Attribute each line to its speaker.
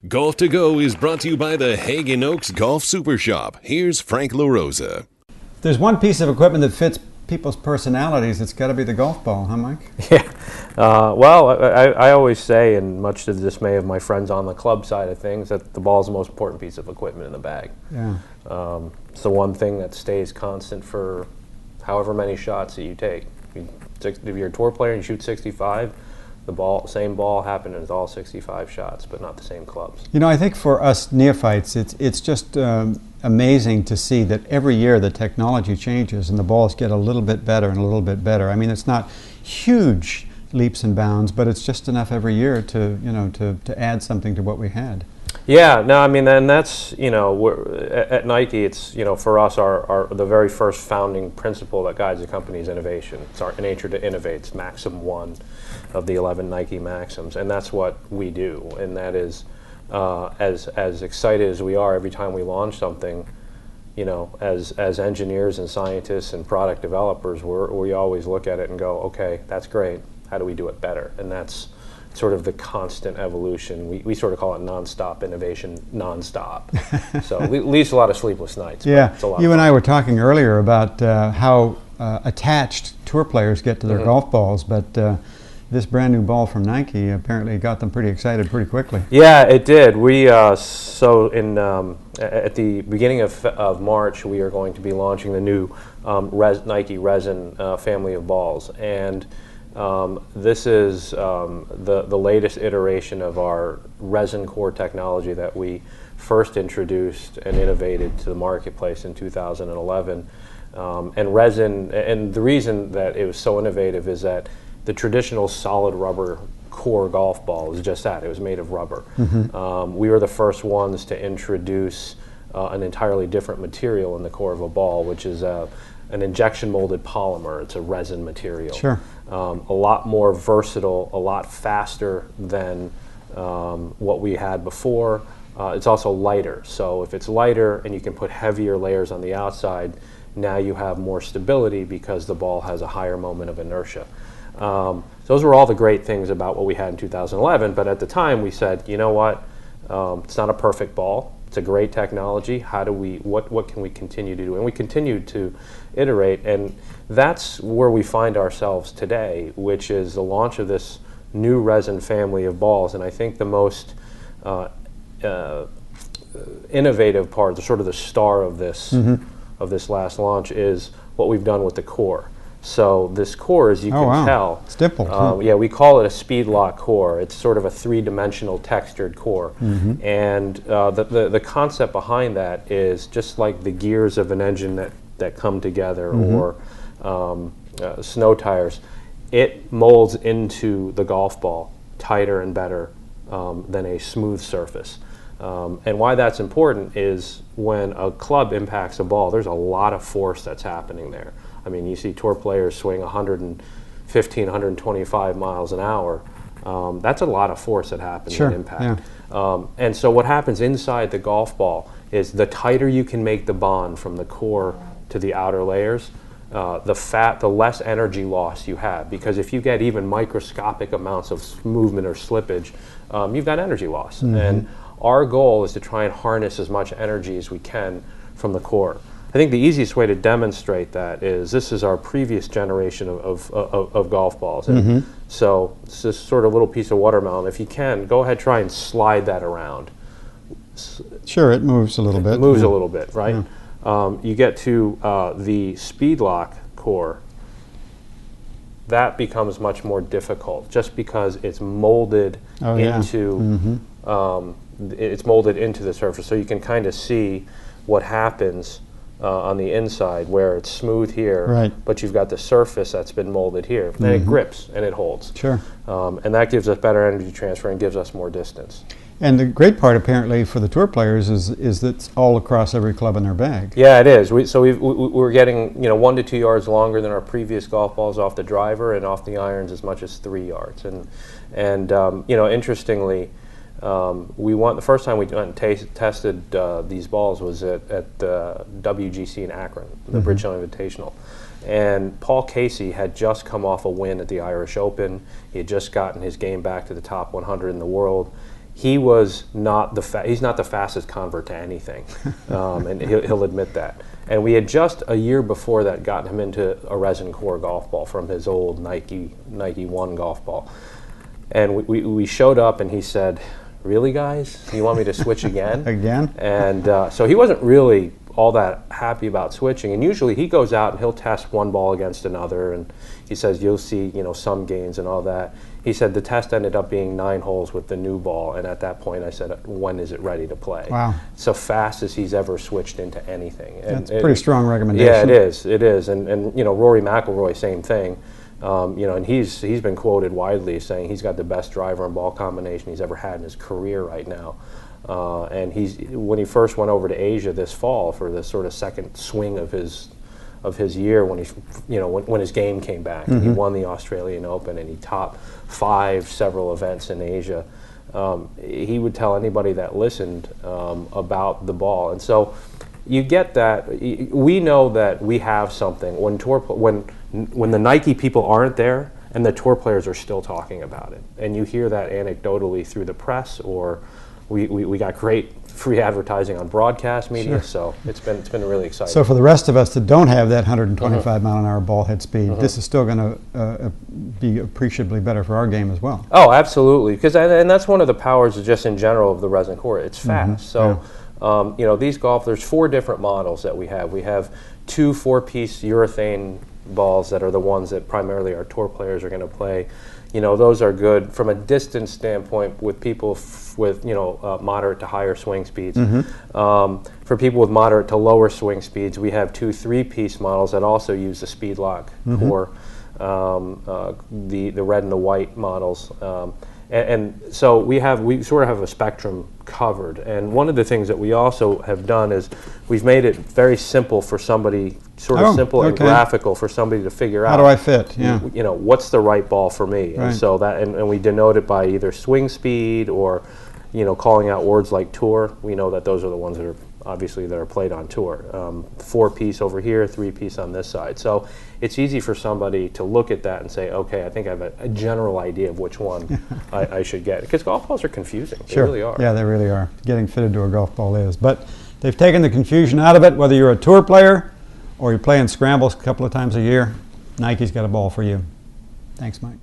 Speaker 1: Golf to Go is brought to you by the Hagen Oaks Golf Super Shop. Here's Frank LaRosa.
Speaker 2: There's one piece of equipment that fits people's personalities. It's got to be the golf ball, huh, Mike?
Speaker 3: Yeah. Well, I always say, and much to the dismay of my friends on the club side of things, that the ball is the most important piece of equipment in the bag.
Speaker 2: Yeah.
Speaker 3: It's the one thing that stays constant for however many shots that you take. If you're a tour player and you shoot 65, same ball happened as all 65 shots, but not the same clubs.
Speaker 2: You know, I think for us neophytes, it's just amazing to see that every year the technology changes and the balls get a little bit better and a little bit better. I mean, it's not huge leaps and bounds, but it's just enough every year to add something to what we had.
Speaker 3: Yeah, no, I mean, and that's, at Nike, it's, for us, the very first founding principle that guides the company's innovation. It's our nature to innovate. It's maxim 1 of the 11 Nike maxims, and that's what we do. And that is, as excited as we are every time we launch something, as engineers and scientists and product developers, we always look at it and go, okay, that's great. How do we do it better? And that's sort of the constant evolution. We sort of call it nonstop innovation, nonstop. So it leaves a lot of sleepless nights.
Speaker 2: Yeah, you and I were talking earlier about how attached tour players get to their golf balls, but this brand new ball from Nike apparently got them pretty excited pretty quickly.
Speaker 3: Yeah, it did. We at the beginning of March, we are going to be launching the new Nike resin family of balls, and this is the latest iteration of our resin core technology that we first introduced and innovated to the marketplace in 2011. And resin, and the reason that it was so innovative is that the traditional solid rubber core golf ball is just that. It was made of rubber. We were the first ones to introduce an entirely different material in the core of a ball, which is an injection molded polymer. It's a resin material.
Speaker 2: Sure.
Speaker 3: A lot more versatile, a lot faster than what we had before. It's also lighter. So if it's lighter and you can put heavier layers on the outside, now you have more stability because the ball has a higher moment of inertia. Those were all the great things about what we had in 2011, but at the time we said, you know what, it's not a perfect ball. It's a great technology. What can we continue to do? And we continued to iterate, and that's where we find ourselves today, which is the launch of this new resin family of balls. And I think the most innovative part, sort of the star of this last launch, is what we've done with the core. So this core, as you can tell,
Speaker 2: it's dimpled.
Speaker 3: Yeah, we call it a Speedlock core. It's sort of a three-dimensional textured core, and the concept behind that is just like the gears of an engine that come together, or snow tires. It molds into the golf ball tighter and better than a smooth surface. And why that's important is when a club impacts a ball, there's a lot of force that's happening there. I mean, you see tour players swing 115, 125 miles an hour. That's a lot of force that happens in impact. Yeah. And so what happens inside the golf ball is the tighter you can make the bond from the core to the outer layers, the less energy loss you have. Because if you get even microscopic amounts of movement or slippage, you've got energy loss. And our goal is to try and harness as much energy as we can from the core. I think the easiest way to demonstrate that is this is our previous generation of golf balls. And so it's this sort of little piece of watermelon. If you can, go ahead, try and slide that around.
Speaker 2: Sure, it moves a little bit.
Speaker 3: It moves a little bit, right? Yeah. You get to the Speedlock core. That becomes much more difficult just because it's molded into it's molded into the surface. So you can kind of see what happens on the inside where it's smooth here, but you've got the surface that's been molded here. And it grips and it holds.
Speaker 2: Sure.
Speaker 3: And that gives us better energy transfer and gives us more distance.
Speaker 2: And the great part, apparently, for the tour players is that it's all across every club in their bag.
Speaker 3: Yeah, it is. We're getting 1 to 2 yards longer than our previous golf balls off the driver, and off the irons as much as 3 yards. And interestingly, the first time we went and tested these balls was at WGC in Akron, the Bridgestone Invitational. And Paul Casey had just come off a win at the Irish Open. He had just gotten his game back to the top 100 in the world. he was not he's not the fastest convert to anything, and he'll admit that. And we had just a year before that gotten him into a resin core golf ball from his old Nike One golf ball. And we showed up, and he said, "Really, guys? You want me to switch again?"
Speaker 2: Again?
Speaker 3: And so he wasn't really all that happy about switching. And usually he goes out and he'll test one ball against another, and he says you'll see, you know, some gains and all that. He said the test ended up being 9 holes with the new ball, and at that point I said, when is it ready to play?
Speaker 2: Wow.
Speaker 3: So fast as he's ever switched into anything. And
Speaker 2: that's a pretty strong recommendation.
Speaker 3: Yeah, it is. And you know, Rory McIlroy, same thing. You know, and he's been quoted widely saying he's got the best driver and ball combination he's ever had in his career right now. And when he first went over to Asia this fall for the sort of second swing of his year, when when his game came back, and he won the Australian Open and he topped 5 several events in Asia, he would tell anybody that listened about the ball. And so you get that. We know that we have something when the Nike people aren't there and the tour players are still talking about it, and you hear that anecdotally through the press, or we got great free advertising on broadcast media. Sure. So it's been really exciting.
Speaker 2: So for the rest of us that don't have that 125 mile an hour ball head speed, this is still going to be appreciably better for our game as well.
Speaker 3: Oh, absolutely, and that's one of the powers just in general of the resin core. It's fast. So you know, these there's 4 different models that we have. We have 2 4-piece urethane balls that are the ones that primarily our tour players are going to play. You know, those are good from a distance standpoint with people with, you know, moderate to higher swing speeds. For people with moderate to lower swing speeds, we have 2 3-piece models that also use the Speedlock core, the red and the white models. And so we sort of have a spectrum covered. And one of the things that we also have done is we've made it very simple for somebody, simple and graphical for somebody to figure out.
Speaker 2: How do I fit? Yeah.
Speaker 3: You know, what's the right ball for me?
Speaker 2: Right.
Speaker 3: And so and we denote it by either swing speed or, you know, calling out words like tour. We know that those are the ones that are obviously that are played on tour. 4-piece over here, 3-piece on this side. So it's easy for somebody to look at that and say, okay, I think I have a general idea of which one I should get. Because golf balls are confusing. They really are.
Speaker 2: Yeah, they really are. Getting fitted to a golf ball is. But they've taken the confusion out of it, whether you're a tour player or you're playing scrambles a couple of times a year. Nike's got a ball for you. Thanks, Mike.